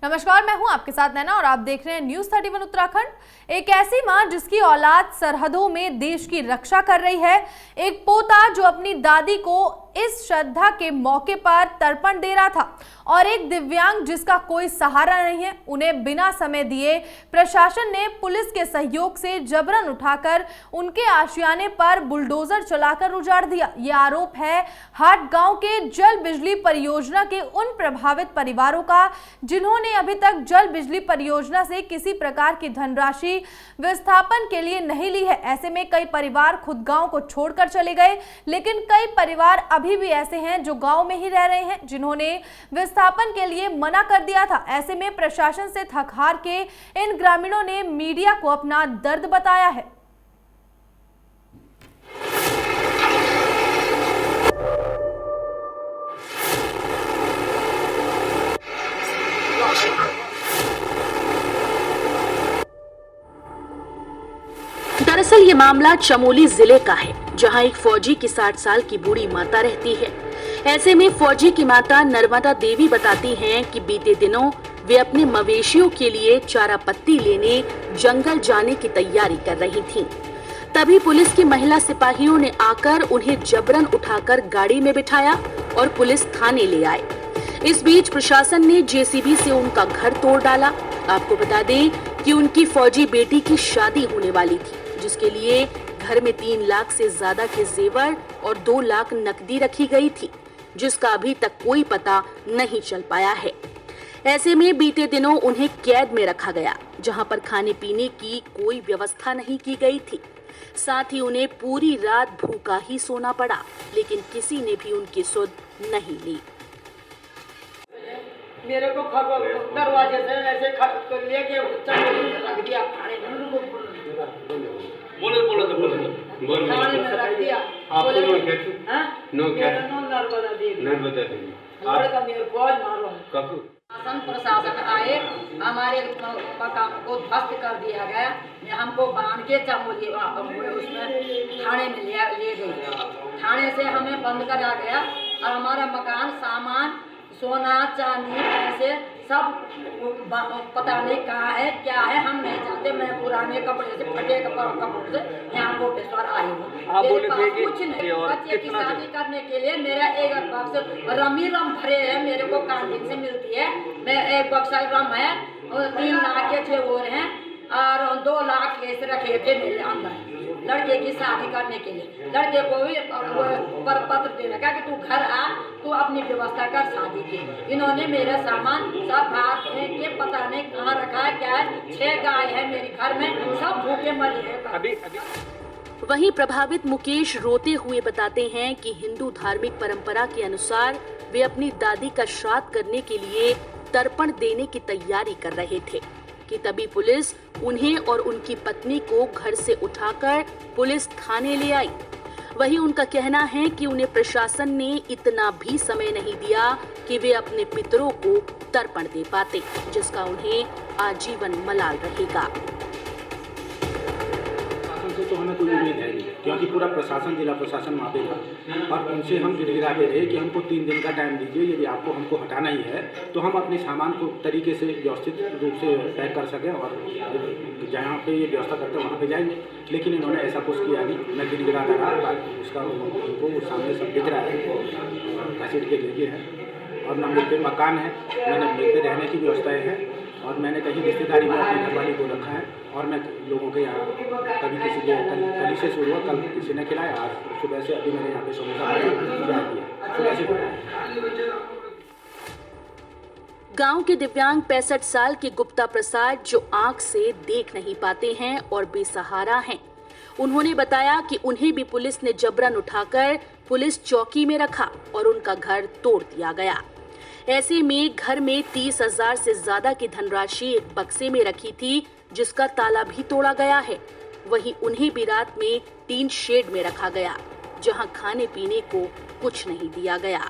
नमस्कार, मैं हूं आपके साथ नैना और आप देख रहे हैं न्यूज 31 उत्तराखंड। एक ऐसी मां जिसकी औलाद सरहदों में देश की रक्षा कर रही है, एक पोता जो अपनी दादी को इस श्रद्धा के मौके पर तर्पण दे रहा था और एक दिव्यांग जिसका कोई सहारा नहीं है, उन्हें बिना समय दिए प्रशासन ने पुलिस के सहयोग से जबरन उठाकर उनके आशियाने पर बुलडोजर चलाकर उजाड़ दिया। ये आरोप है हाट गांव के जल बिजली परियोजना के उन प्रभावित परिवारों का जिन्होंने अभी तक जल बिजली परियोजना से किसी प्रकार की धनराशि विस्थापन के लिए नहीं ली है। ऐसे में कई परिवार खुद गांव को छोड़कर चले गए, लेकिन कई परिवार अभी भी ऐसे हैं जो गांव में ही रह रहे हैं, जिन्होंने विस्थापन के लिए मना कर दिया था। ऐसे में प्रशासन से थक हार के इन ग्रामीणों ने मीडिया को अपना दर्द बताया है। दरअसल ये मामला चमोली जिले का है, जहां एक फौजी की 60 साल की बूढ़ी माता रहती है। ऐसे में फौजी की माता नर्मदा देवी बताती हैं कि बीते दिनों वे अपने मवेशियों के लिए चारा पत्ती लेने जंगल जाने की तैयारी कर रही थीं। तभी पुलिस की महिला सिपाहियों ने आकर उन्हें जबरन उठाकर गाड़ी में बिठाया और पुलिस थाने ले आए। इस बीच प्रशासन ने जेसीबी से उनका घर तोड़ डाला। आपको बता दें कि उनकी फौजी बेटी की शादी होने वाली थी, जिसके लिए घर में 3 लाख से ज्यादा के जेवर और 2 लाख नकदी रखी गई थी, जिसका अभी तक कोई पता नहीं चल पाया है। ऐसे में बीते दिनों उन्हें कैद में रखा गया, जहां पर खाने पीने की कोई व्यवस्था नहीं की गई थी। साथ ही उन्हें पूरी रात भूखा ही सोना पड़ा, लेकिन किसी ने भी उनकी सुध नहीं ली। मेरे को दरवाजे से ऐसे लेके रख दिया थाने में। बोलो थाने में रख दिया। आपको नो क्या थी? नो क्या? नर्मदा देवी। नर्मदा देवी। लड़का मेरे को आज मारो। कब? प्रशासन आए, हमारे मकान को ध्वस्त कर दिया गया। हमको बांध के चमोली उसमें थाने में ले गए। थाने से हमें बंद करा गया और हमारा मकान, सामान, सोना चांदी, पैसे सब पता नहीं कहाँ है, क्या है, हम नहीं जानते। मैं पुराने कपड़े से, फटे कपड़े से यहाँ कोटेश्वर आई हूँ। मेरे पास कुछ नहीं। बच्चे की शादी करने के लिए मेरा एक बक्स रमी रम भरे है, मेरे को कैंटीन से मिलती है। मैं एक बक्सा रम है और 3 लाख के 6 और हैं और 2 लाख केस रखे थे मेरे अंदर लड़के की शादी करने के लिए। लड़के को भी पर पत्र देने का कि तू घर आ, तू अपनी व्यवस्था कर शादी की। इन्होंने मेरा सामान सब बाहर फेंक के पता नहीं कहाँ रखा है, क्या है। 6 गाय है मेरे घर में, सब भूखे मरी है। वहीं प्रभावित मुकेश रोते हुए बताते हैं कि हिंदू धार्मिक परंपरा के अनुसार वे अपनी दादी का श्राद्ध करने के लिए तर्पण देने की तैयारी कर रहे थे कि तभी पुलिस उन्हें और उनकी पत्नी को घर से उठाकर पुलिस थाने ले आई। वहीं उनका कहना है कि उन्हें प्रशासन ने इतना भी समय नहीं दिया कि वे अपने पितरों को तर्पण दे पाते, जिसका उन्हें आजीवन मलाल रहेगा। तो हमें कोई उम्मीद है नहीं, क्योंकि पूरा प्रशासन, जिला प्रशासन वहाँ पे था और उनसे हम गिड़गिड़ाते रहे कि हमको 3 दिन का टाइम दीजिए, यदि आपको हमको हटाना ही है तो हम अपने सामान को तरीके से व्यवस्थित रूप से पैक कर सकें और जहाँ पे ये व्यवस्था करते हैं वहाँ पे जाएंगे। लेकिन इन्होंने ऐसा कुछ किया नहीं। मैं गिड़गिड़ाता रहा, उसका उनको सामने सब दिख रहा है, घसीट के ले गए हैं और न मिलते मकान है, न मिलते रहने की व्यवस्थाएँ हैं और मैंने कहीं रिश्तेदारी में अपनी घरवाली को रखा है और मैं लोगों के यहाँ कभी किसी के कल से शुरू हुआ, कल किसी ने खिलाया, आज सुबह से अभी मेरे यहाँ पे समोसा दिया, सुबह से। गांव के दिव्यांग 65 साल के गुप्ता प्रसाद जो आंख से देख नहीं पाते हैं और बेसहारा हैं, उन्होंने बताया कि उन्हें भी पुलिस ने जबरन उठाकर पुलिस चौकी में रखा और उनका घर तोड़ दिया गया। ऐसे में घर में 30,000 से ज्यादा की धनराशि एक बक्से में रखी थी, जिसका ताला भी तोड़ा गया है। वहीं उन्हें भी रात में टीन शेड में रखा गया, जहां खाने पीने को कुछ नहीं दिया गया।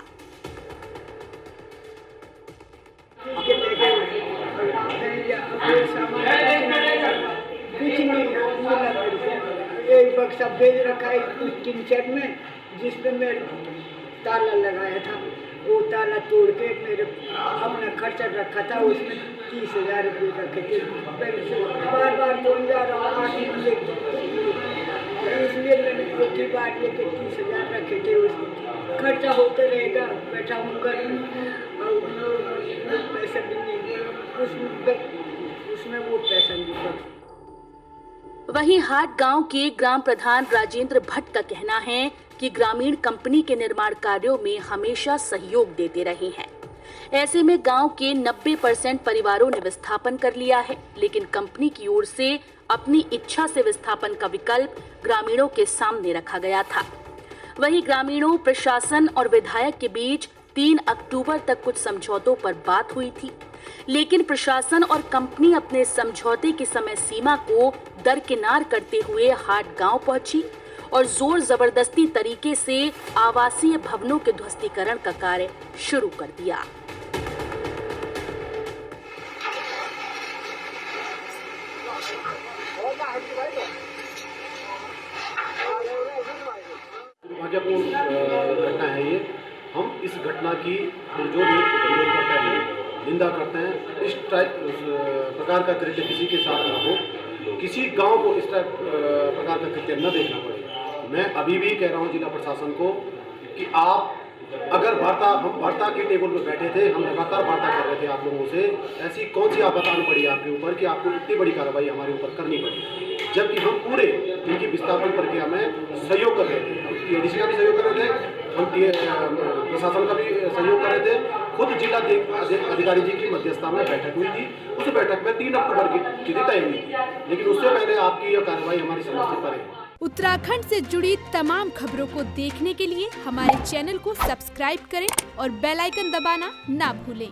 एक बक्सा बेच रखा है टीन शेड में, जिसपे मैं ताला लगाया था। वो ताला तोड़ के मेरे अपना खर्चा रखा था, उसमें 30,000 रुपये रखे थे। बार बार बोल जा रहा हूँ इसलिए मैंने एक ही बार लेके 30,000 रखे थे। उसमें खर्चा होता रहेगा, बैठा हूँ घर में और पैसा भी नहीं, उसमें वो पैसा नहीं। वहीं हाट गांव के ग्राम प्रधान राजेंद्र भट्ट का कहना है कि ग्रामीण कंपनी के निर्माण कार्यों में हमेशा सहयोग देते रहे हैं। ऐसे में गांव के 90% परिवारों ने विस्थापन कर लिया है, लेकिन कंपनी की ओर से अपनी इच्छा से विस्थापन का विकल्प ग्रामीणों के सामने रखा गया था। वहीं ग्रामीणों, प्रशासन और विधायक के बीच 3 अक्टूबर तक कुछ समझौतों पर बात हुई थी, लेकिन प्रशासन और कंपनी अपने समझौते की समय सीमा को दरकिनार करते हुए हाट गांव पहुंची और जोर जबरदस्ती तरीके से आवासीय भवनों के ध्वस्तीकरण का कार्य शुरू कर दिया। दुर्भाग्यपूर्ण घटना है ये। हम इस घटना की पुरजोर विरोध करते हैं, निंदा करते हैं। इस प्रकार का कृत्य किसी के साथ न हो, किसी गांव को इस प्रकार का कृत्य न देखना पड़े। मैं अभी भी कह रहा हूं जिला प्रशासन को कि आप अगर हम वार्ता के टेबल पर बैठे थे, हम लगातार वार्ता कर रहे थे आप लोगों से, ऐसी कौन सी आपत आनी पड़ी आपके ऊपर कि आपको इतनी बड़ी कार्रवाई हमारे ऊपर करनी पड़ी, जबकि हम पूरे इनकी विस्थापन प्रक्रिया में सहयोग कर रहे थे। एडीसी का भी सहयोग कर रहे थे, हम प्रशासन का भी सहयोग कर रहे थे। खुद जिला अधिकारी जी की मध्यस्थता में बैठक हुई थी। उस बैठक में 3 अक्टूबर की तिथि तय हुई थी, लेकिन उससे पहले आपकी यह कार्रवाई हमारी समझ से परे है। उत्तराखंड से जुड़ी तमाम खबरों को देखने के लिए हमारे चैनल को सब्सक्राइब करें और बेल आइकन दबाना ना भूलें।